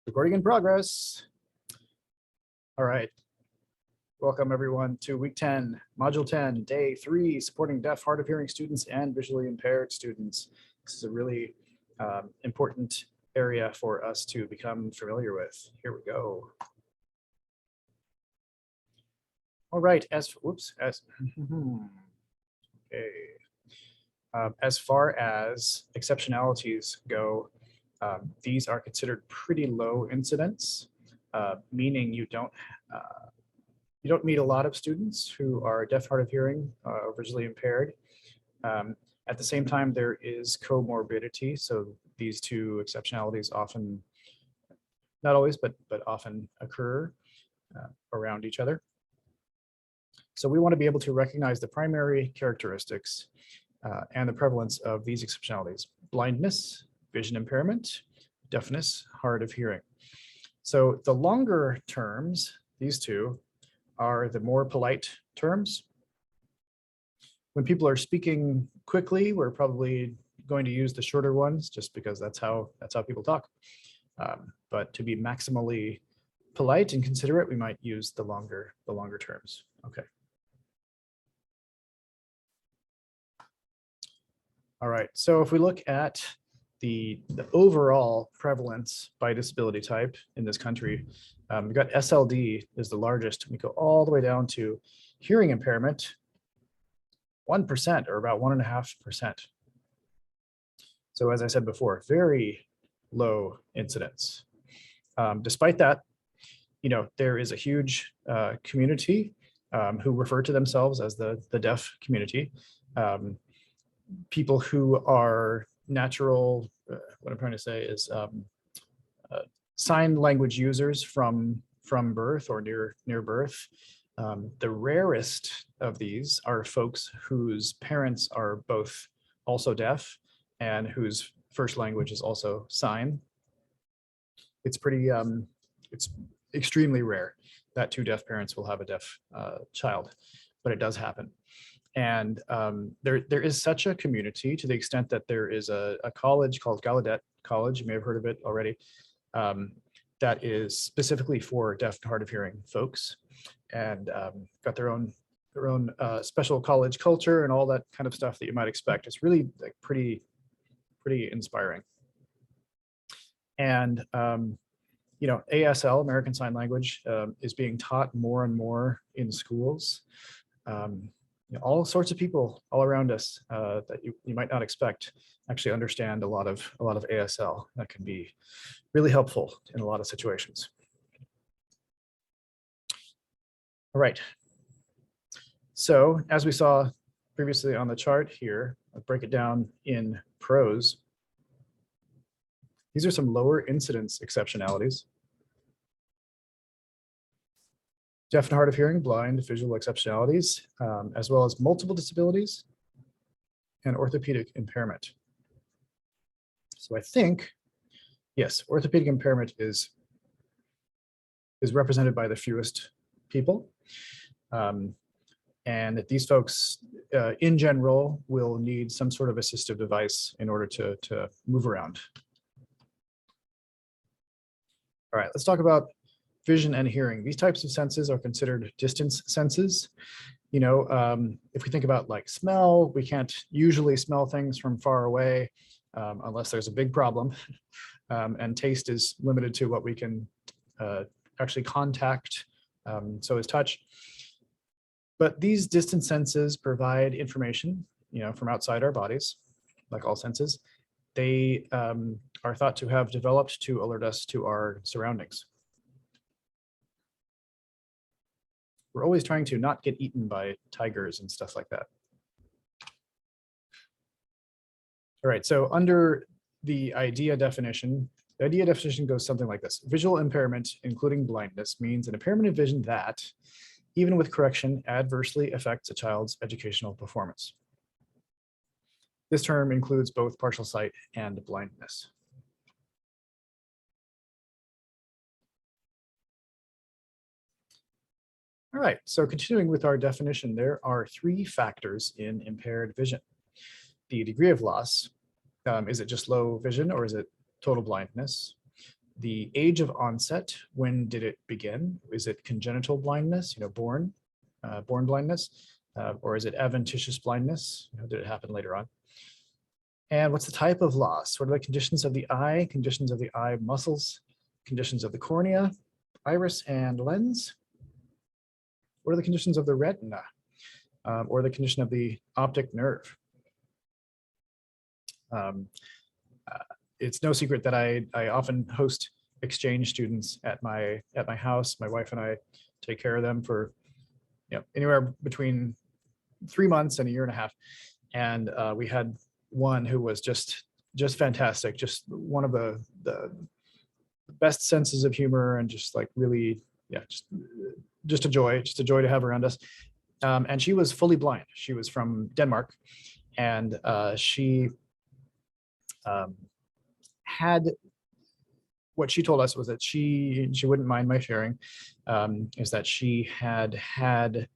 Recording in progress. All right. Welcome everyone to week 10, module 10, day 3, supporting deaf, hard of hearing students and visually impaired students. This is a really important area for us to become familiar with. Here we go. All right, as far as exceptionalities go, these are considered pretty low incidence, meaning you don't meet a lot of students who are deaf, hard of hearing, or visually impaired. At the same time, there is comorbidity. So these two exceptionalities often, not always, but often occur around each other. So we want to be able to recognize the primary characteristics and the prevalence of these exceptionalities: blindness, vision impairment, deafness, hard of hearing. So the longer terms, these two, are the more polite terms. When people are speaking quickly, we're probably going to use the shorter ones just because that's how people talk. But to be maximally polite and considerate, we might use the longer terms. Okay. All right, so if we look at the overall prevalence by disability type in this country, we've got SLD is the largest. We go all the way down to hearing impairment, 1% or about 1.5%. So as I said before, very low incidence. Despite that, there is a huge community who refer to themselves as the deaf community. People who are natural, what I'm trying to say is sign language users from birth or near birth. The rarest of these are folks whose parents are both also deaf and whose first language is also sign. It's it's extremely rare that two deaf parents will have a deaf child, but it does happen. And there is such a community to the extent that there is a college called Gallaudet College, you may have heard of it already, that is specifically for deaf and hard of hearing folks, and got their own special college culture and all that kind of stuff that you might expect. It's really like pretty inspiring. And ASL, American Sign Language, is being taught more and more in schools. All sorts of people all around us that you might not expect actually understand a lot of ASL. That can be really helpful in a lot of situations. All right. So as we saw previously on the chart here, I'll break it down in prose. These are some lower incidence exceptionalities: deaf and hard of hearing, blind, visual exceptionalities, as well as multiple disabilities and orthopedic impairment. So I think, yes, orthopedic impairment is represented by the fewest people. And that these folks, in general, will need some sort of assistive device in order to move around. All right, let's talk about vision and hearing. These types of senses are considered distance senses. If we think about like smell, we can't usually smell things from far away unless there's a big problem. And taste is limited to what we can actually contact, so is touch. But these distance senses provide information, from outside our bodies, like all senses. They are thought to have developed to alert us to our surroundings. We're always trying to not get eaten by tigers and stuff like that. All right, so under the idea definition, the idea definition goes something like this: visual impairment, including blindness, means an impairment of vision that, even with correction, adversely affects a child's educational performance. This term includes both partial sight and blindness. All right, so continuing with our definition, there are 3 factors in impaired vision: the degree of loss, is it just low vision or is it total blindness? the age of onset, when did it begin? Is it congenital blindness, born blindness, or is it adventitious blindness? Did it happen later on? And what's the type of loss? What are the conditions of the eye, conditions of the eye muscles, conditions of the cornea, iris, and lens? What are the conditions of the retina, or the condition of the optic nerve? It's no secret that I often host exchange students at my house. My wife and I take care of them for anywhere between 3 months and a year and a half. And we had one who was just fantastic, just one of the best senses of humor, and just like really, just a joy to have around us. And she was fully blind. She was from Denmark, and she had, what she told us was that she wouldn't mind my sharing, is that she had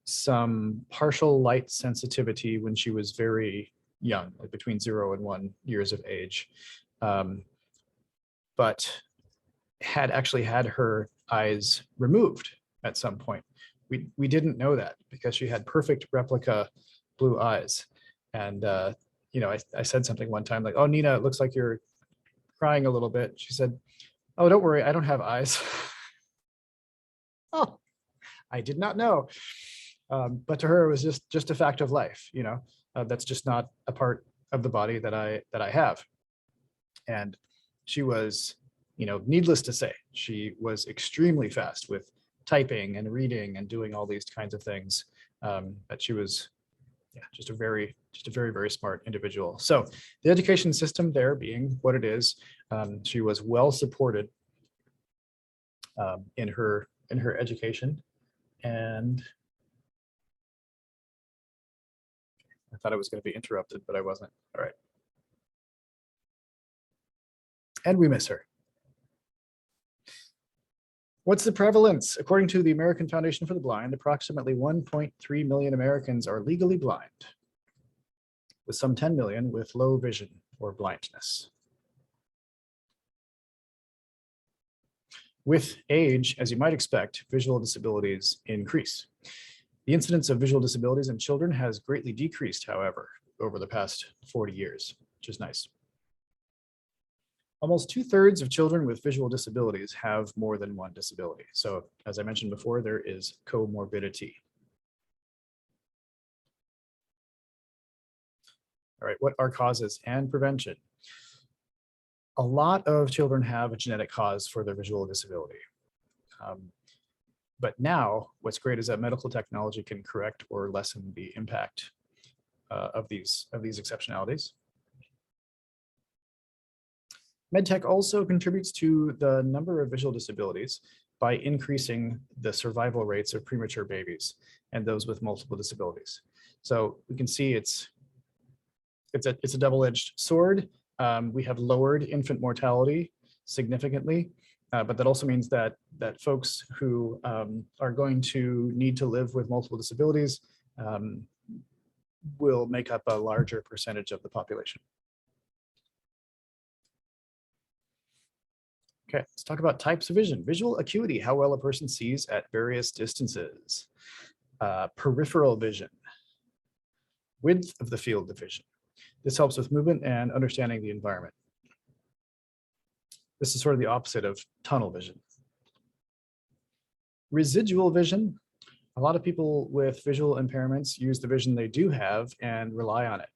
some partial light sensitivity when she was very young, like between 0 and 1 years of age, but had actually had her eyes removed at some point. We didn't know that because she had perfect replica blue eyes. And I said something one time like, "Oh, Nina, it looks like you're crying a little bit." She said, "Oh, don't worry, I don't have eyes." Oh, I did not know. But to her, it was just a fact of life. That's just not a part of the body that I have. And she was, needless to say, she was extremely fast with typing and reading and doing all these kinds of things. But she was, just a very, very smart individual. So the education system there being what it is, she was well supported in her education. And I thought I was going to be interrupted, but I wasn't. All right. And we miss her. What's the prevalence? According to the American Foundation for the Blind, approximately 1.3 million Americans are legally blind, with some 10 million with low vision or blindness. With age, as you might expect, visual disabilities increase. The incidence of visual disabilities in children has greatly decreased, however, over the past 40 years, which is nice. Almost 2/3 of children with visual disabilities have more than one disability. So as I mentioned before, there is comorbidity. All right, what are causes and prevention? A lot of children have a genetic cause for their visual disability. But now what's great is that medical technology can correct or lessen the impact of these exceptionalities. MedTech also contributes to the number of visual disabilities by increasing the survival rates of premature babies and those with multiple disabilities. So we can see it's a double-edged sword. We have lowered infant mortality significantly, but that also means that folks who are going to need to live with multiple disabilities will make up a larger percentage of the population. Okay, let's talk about types of vision. Visual acuity, how well a person sees at various distances. Peripheral vision, width of the field of vision. This helps with movement and understanding the environment. This is sort of the opposite of tunnel vision. Residual vision, a lot of people with visual impairments use the vision they do have and rely on it.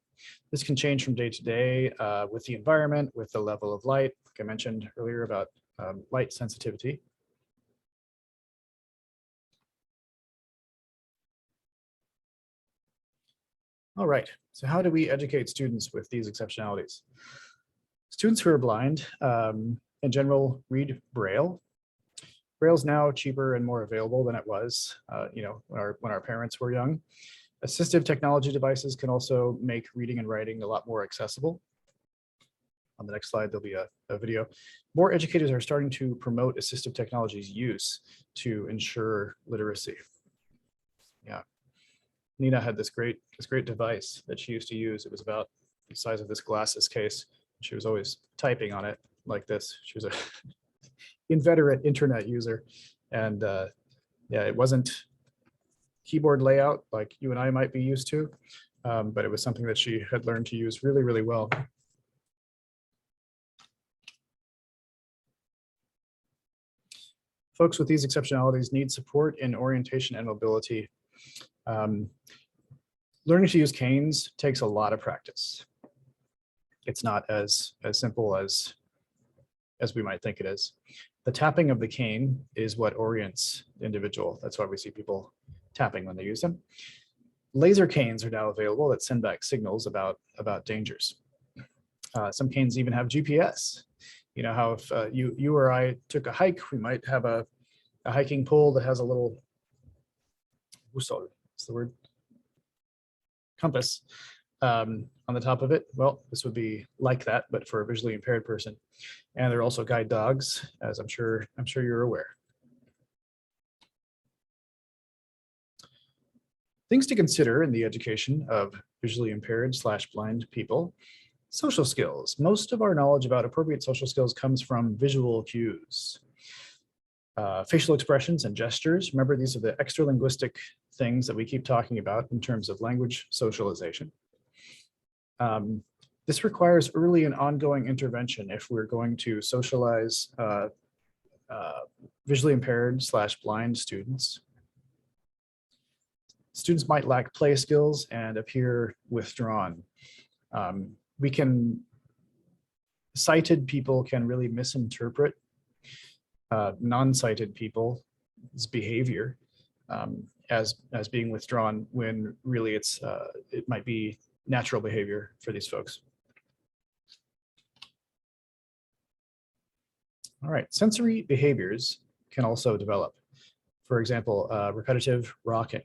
This can change from day to day with the environment, with the level of light, like I mentioned earlier about light sensitivity. All right, so how do we educate students with these exceptionalities? Students who are blind, in general, read Braille. Braille is now cheaper and more available than it was, when our parents were young. Assistive technology devices can also make reading and writing a lot more accessible. On the next slide, there'll be a video. More educators are starting to promote assistive technology's use to ensure literacy. Yeah, Nina had this great device that she used to use. It was about the size of this glasses case. She was always typing on it, like this. She was a inveterate internet user. And yeah, it wasn't keyboard layout like you and I might be used to, but it was something that she had learned to use really, really well. Folks with these exceptionalities need support in orientation and mobility. Learning to use canes takes a lot of practice. It's not as simple as we might think it is. The tapping of the cane is what orients the individual. That's why we see people tapping when they use them. Laser canes are now available that send back signals about dangers. Some canes even have GPS. You know how if you or I took a hike, we might have a hiking pole that has a little, what's the word? Compass on the top of it. Well, this would be like that, but for a visually impaired person. And there are also guide dogs, as I'm sure you're aware. Things to consider in the education of visually impaired / blind people. Social skills. Most of our knowledge about appropriate social skills comes from visual cues. Facial expressions and gestures. Remember, these are the extra linguistic things that we keep talking about in terms of language socialization. This requires early and ongoing intervention if we're going to socialize visually impaired / blind students. Students might lack play skills and appear withdrawn. Sighted people can really misinterpret non-sighted people's behavior as being withdrawn when really it might be natural behavior for these folks. All right, sensory behaviors can also develop. For example, repetitive rocking.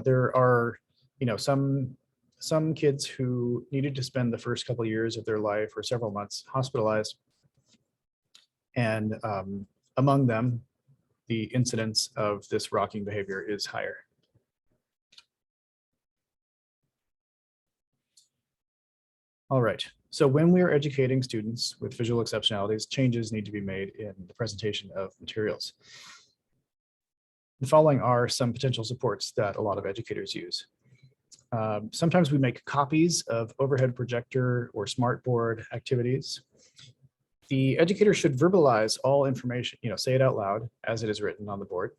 There are, some kids who needed to spend the first couple of years of their life or several months hospitalized. And among them, the incidence of this rocking behavior is higher. All right, so when we are educating students with visual exceptionalities, changes need to be made in the presentation of materials. The following are some potential supports that a lot of educators use. Sometimes we make copies of overhead projector or smartboard activities. The educator should verbalize all information, say it out loud as it is written on the board.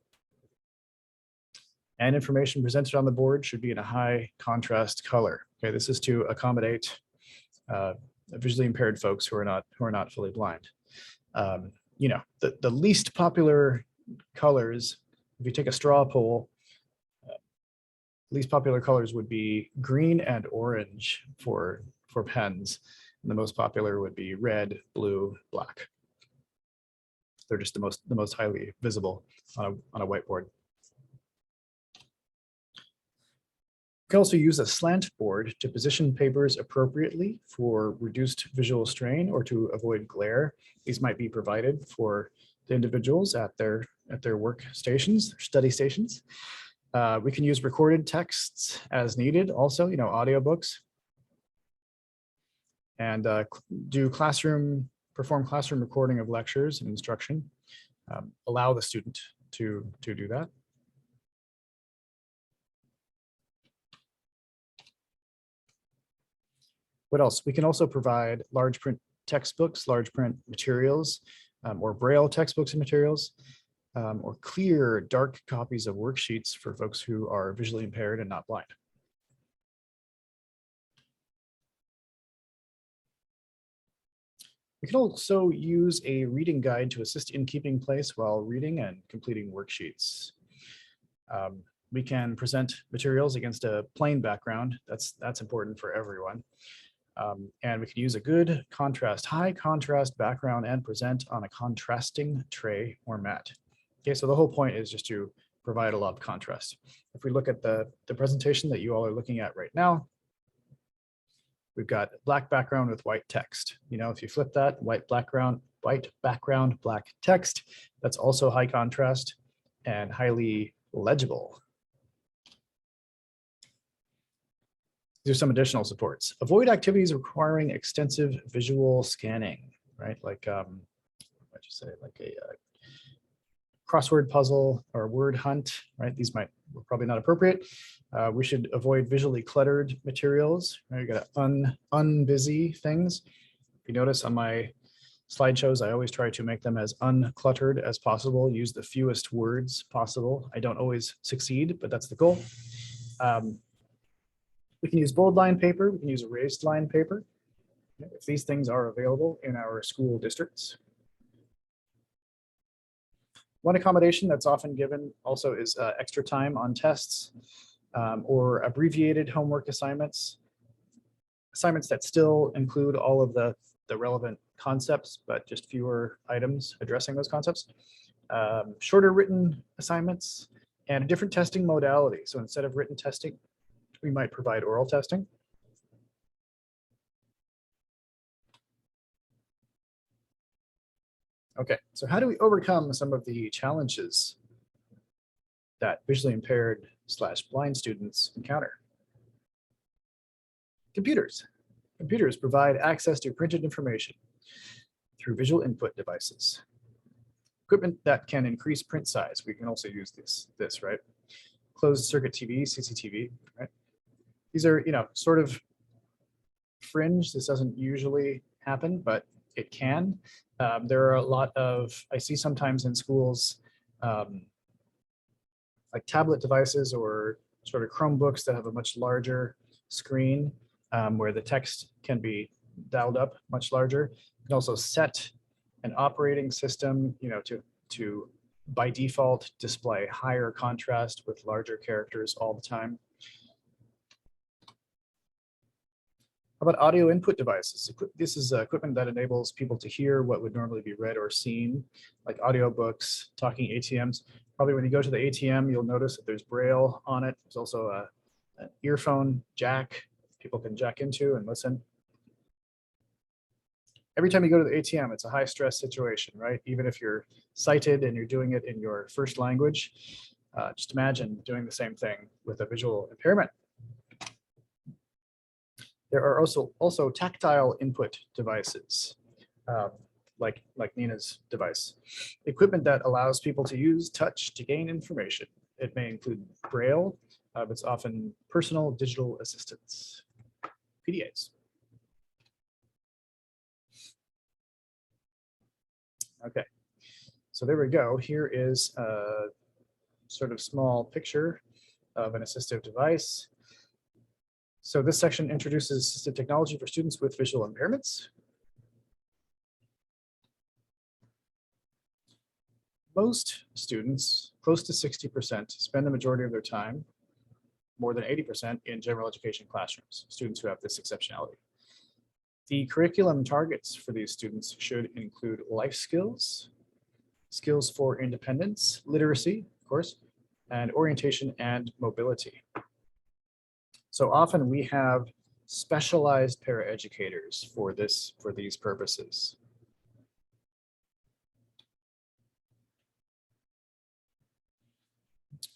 And information presented on the board should be in a high contrast color. Okay, this is to accommodate visually impaired folks who are not fully blind. The least popular colors, if you take a straw poll, least popular colors would be green and orange for pens. And the most popular would be red, blue, black. They're just the most highly visible on a whiteboard. You can also use a slant board to position papers appropriately for reduced visual strain or to avoid glare. These might be provided for the individuals at their work stations, their study stations. We can use recorded texts as needed, also, audiobooks. And perform classroom recording of lectures and instruction. Allow the student to do that. What else? We can also provide large print textbooks, large print materials, or Braille textbooks and materials, or clear, dark copies of worksheets for folks who are visually impaired and not blind. We can also use a reading guide to assist in keeping place while reading and completing worksheets. We can present materials against a plain background. That's important for everyone. And we can use a good contrast, high contrast background and present on a contrasting tray or mat. Okay, so the whole point is just to provide a lot of contrast. If we look at the presentation that you all are looking at right now, we've got black background with white text. If you flip that, white background, black text, that's also high contrast and highly legible. These are some additional supports. Avoid activities requiring extensive visual scanning, right? Like, what'd you say, like a crossword puzzle or word hunt, right? These were probably not appropriate. We should avoid visually cluttered materials. Right? You got to unbusy things. If you notice on my slideshows, I always try to make them as uncluttered as possible, use the fewest words possible. I don't always succeed, but that's the goal. We can use bold line paper, we can use raised line paper, if these things are available in our school districts. One accommodation that's often given also is extra time on tests or abbreviated homework assignments that still include all of the relevant concepts, but just fewer items addressing those concepts. Shorter written assignments and a different testing modality. So instead of written testing, we might provide oral testing. Okay, so how do we overcome some of the challenges that visually impaired / blind students encounter? Computers. Computers provide access to printed information through visual input devices. Equipment that can increase print size. We can also use this, right? Closed circuit TV, CCTV, right? These are, sort of fringe. This doesn't usually happen, but it can. There are a lot of, I see sometimes in schools, like tablet devices or sort of Chromebooks that have a much larger screen where the text can be dialed up much larger. You can also set an operating system, to by default display higher contrast with larger characters all the time. How about audio input devices? This is equipment that enables people to hear what would normally be read or seen, like audiobooks, talking ATMs. Probably when you go to the ATM, you'll notice that there's Braille on it. There's also an earphone jack people can jack into and listen. Every time you go to the ATM, it's a high stress situation, right? Even if you're sighted and you're doing it in your first language, just imagine doing the same thing with a visual impairment. There are also tactile input devices, like Nina's device. Equipment that allows people to use touch to gain information. It may include Braille, but it's often personal digital assistants, PDAs. Okay, so there we go. Here is a sort of small picture of an assistive device. So this section introduces assistive technology for students with visual impairments. Most students, close to 60%, spend the majority of their time, more than 80%, in general education classrooms, students who have this exceptionality. The curriculum targets for these students should include life skills, skills for independence, literacy, of course, and orientation and mobility. So often we have specialized paraeducators for these purposes.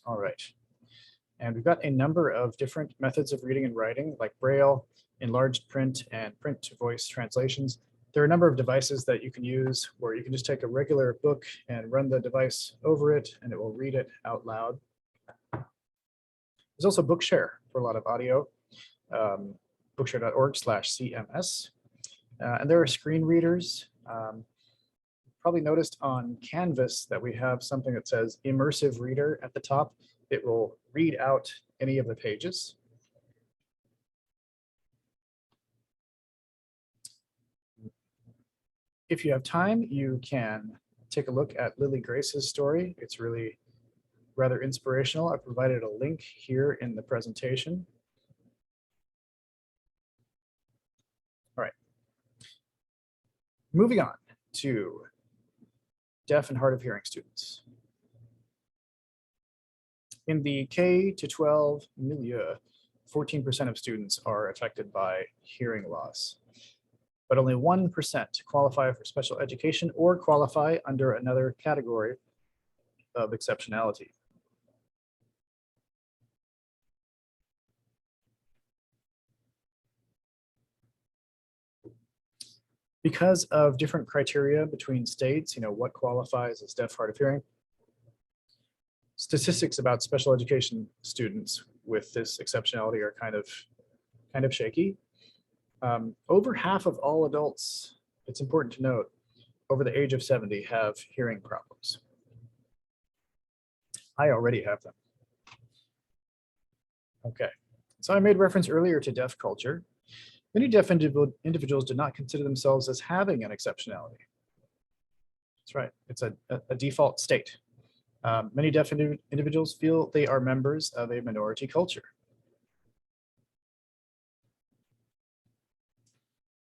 All right. And we've got a number of different methods of reading and writing, like Braille, enlarged print, and print to voice translations. There are a number of devices that you can use where you can just take a regular book and run the device over it, and it will read it out loud. There's also Bookshare for a lot of audio, bookshare.org/CMS. And there are screen readers. Probably noticed on Canvas that we have something that says Immersive Reader at the top. It will read out any of the pages. If you have time, you can take a look at Lily Grace's story. It's really rather inspirational. I provided a link here in the presentation. All right. Moving on to deaf and hard of hearing students. In the K-12 milieu, 14% of students are affected by hearing loss, but only 1% qualify for special education or qualify under another category of exceptionality. Because of different criteria between states, what qualifies as deaf, hard of hearing, statistics about special education students with this exceptionality are kind of shaky. Over half of all adults, it's important to note, over the age of 70 have hearing problems. I already have them. Okay, so I made reference earlier to deaf culture. Many deaf individuals do not consider themselves as having an exceptionality. That's right, it's a default state. Many deaf individuals feel they are members of a minority culture.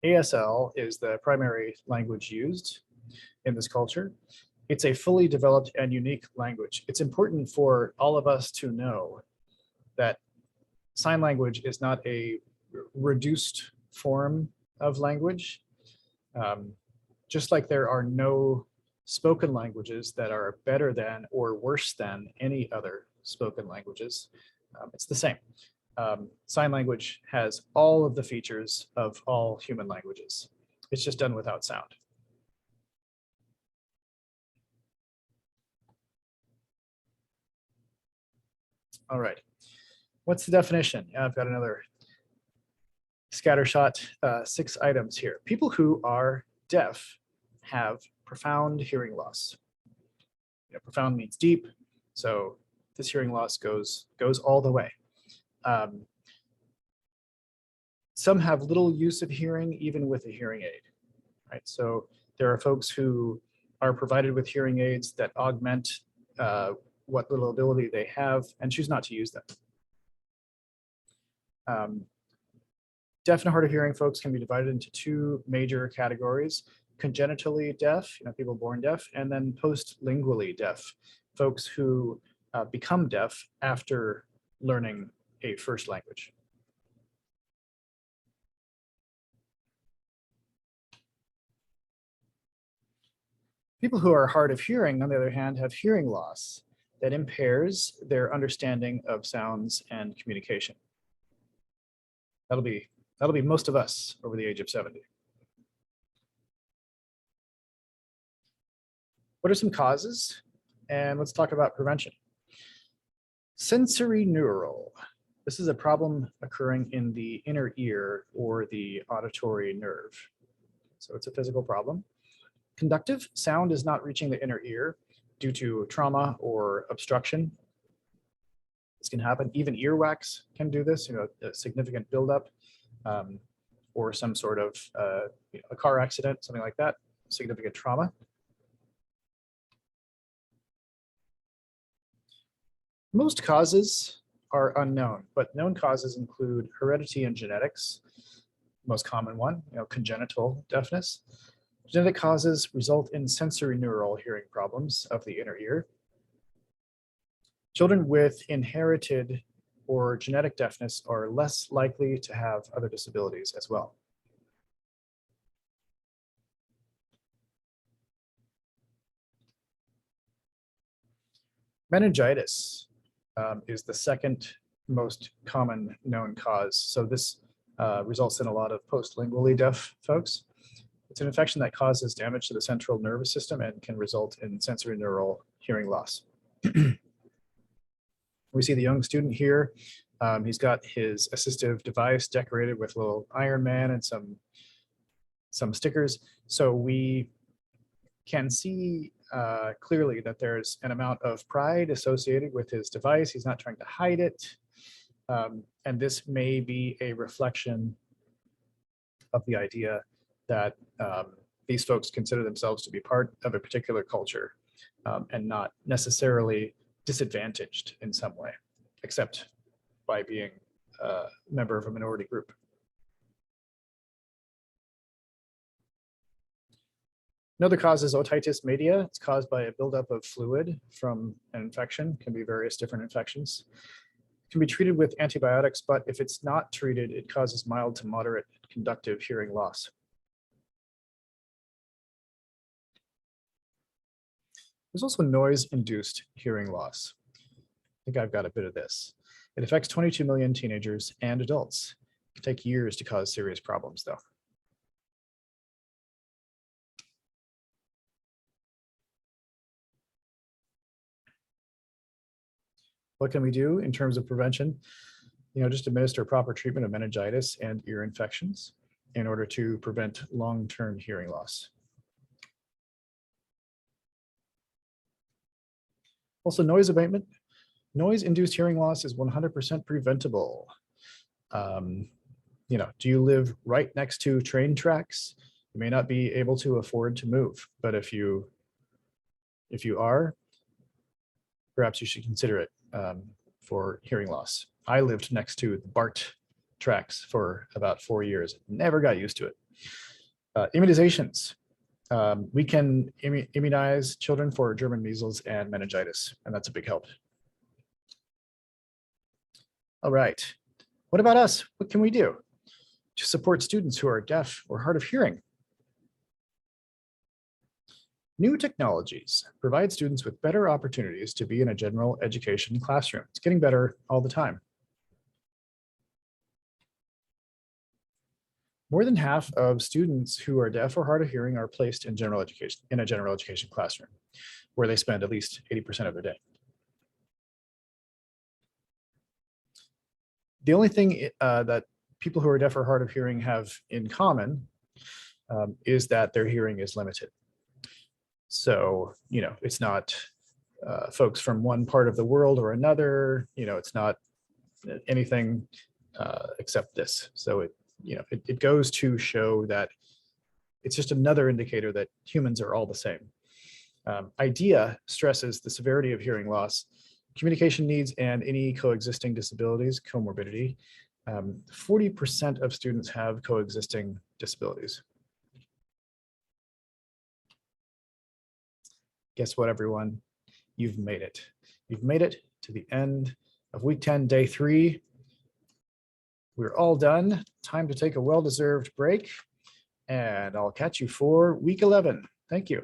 ASL is the primary language used in this culture. It's a fully developed and unique language. It's important for all of us to know that sign language is not a reduced form of language. Just like there are no spoken languages that are better than or worse than any other spoken languages, it's the same. Sign language has all of the features of all human languages. It's just done without sound. All right, what's the definition? I've got another scattershot, 6 items here. People who are deaf have profound hearing loss. Profound means deep, so this hearing loss goes all the way. Some have little use of hearing even with a hearing aid, right? So there are folks who are provided with hearing aids that augment what little ability they have and choose not to use them. Deaf and hard of hearing folks can be divided into 2 major categories: congenitally deaf, people born deaf, and then postlingually deaf, folks who become deaf after learning a first language. People who are hard of hearing, on the other hand, have hearing loss that impairs their understanding of sounds and communication. That'll be most of us over the age of 70. What are some causes? And let's talk about prevention. Sensory neural. This is a problem occurring in the inner ear or the auditory nerve. So it's a physical problem. Conductive, sound is not reaching the inner ear due to trauma or obstruction. This can happen. Even earwax can do this, a significant buildup, or some sort of a car accident, something like that, significant trauma. Most causes are unknown, but known causes include heredity and genetics. Most common one, congenital deafness. Genetic causes result in sensory neural hearing problems of the inner ear. Children with inherited or genetic deafness are less likely to have other disabilities as well. Meningitis is the second most common known cause. So this results in a lot of postlingually deaf folks. It's an infection that causes damage to the central nervous system and can result in sensory neural hearing loss. We see the young student here. He's got his assistive device decorated with a little Iron Man and some stickers. So we can see clearly that there's an amount of pride associated with his device. He's not trying to hide it. And this may be a reflection of the idea that these folks consider themselves to be part of a particular culture and not necessarily disadvantaged in some way, except by being a member of a minority group. Another cause is otitis media. It's caused by a buildup of fluid from an infection. It can be various different infections. It can be treated with antibiotics, but if it's not treated, it causes mild to moderate conductive hearing loss. There's also noise-induced hearing loss. I think I've got a bit of this. It affects 22 million teenagers and adults. It can take years to cause serious problems, though. What can we do in terms of prevention? Just administer proper treatment of meningitis and ear infections in order to prevent long-term hearing loss. Also, noise abatement. Noise-induced hearing loss is 100% preventable. Do you live right next to train tracks? You may not be able to afford to move, but if you are, perhaps you should consider it for hearing loss. I lived next to the BART tracks for about 4 years, never got used to it. Immunizations. We can immunize children for German measles and meningitis, and that's a big help. All right, what about us? What can we do to support students who are deaf or hard of hearing? New technologies provide students with better opportunities to be in a general education classroom. It's getting better all the time. More than half of students who are deaf or hard of hearing are placed in a general education classroom, where they spend at least 80% of their day. The only thing that people who are deaf or hard of hearing have in common is that their hearing is limited. So, it's not folks from one part of the world or another, it's not anything except this. So it goes to show that it's just another indicator that humans are all the same. IDEA stresses the severity of hearing loss, communication needs, and any coexisting disabilities, comorbidity. 40% of students have coexisting disabilities. Guess what, everyone? You've made it. You've made it to the end of week 10, day 3. We're all done. Time to take a well-deserved break, and I'll catch you for week 11. Thank you.